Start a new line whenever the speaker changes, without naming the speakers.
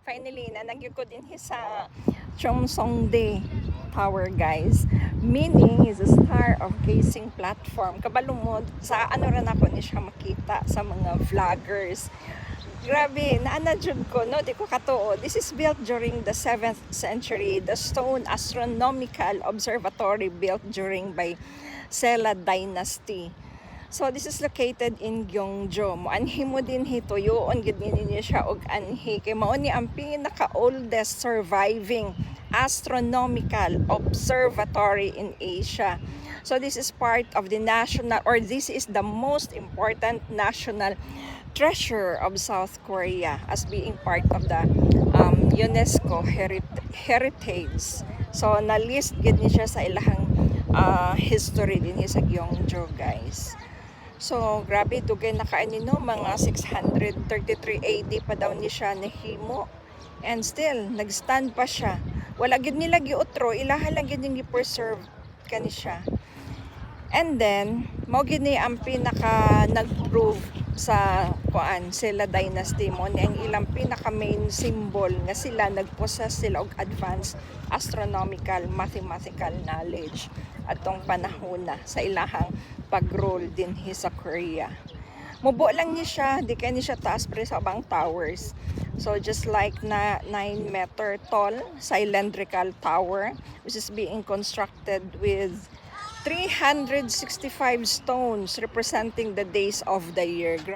Finally, nanagyo ko din sa Cheongsongdae Tower, guys. Meaning is a star of gazing platform. Kabalo mo, sa ano rin ako ni siya makita sa mga vloggers. Grabe, naanadjud ko, no? Di ko katuo. This is built during the 7th century. The stone astronomical observatory built during by Sela Dynasty. So this is located in Gyeongjo. Moanhi mo din hituyoon gid ninyo siya og anhi kay mao ni ang pinaka-oldest surviving astronomical observatory in Asia. So this is part of the national, or this is the most important national treasure of South Korea as being part of the UNESCO heritage. So na-list gid ni siya sa ilahang history din sa Gyeongjo, guys. So, grabe, dugay na kainin, no? Mga 633 AD pa daw ni siya nahimo. And still, nag-stand pa siya. Wala gid nila giutro, ilaha lang gid ni preserve kani siya. And then, mao gid ni ang pinaka nag-prove sa kuan sila dynasty mo ni ang ilang pinaka main symbol nga sila nagpossess sila og advanced astronomical mathematical knowledge atong panahon na sa ilahang pag-rule din sa Korea. Mubo lang ni siya, di kay ni siya taas pre sa bang towers. So just like na 9-meter tall cylindrical tower which is being constructed with 365 stones representing the days of the year.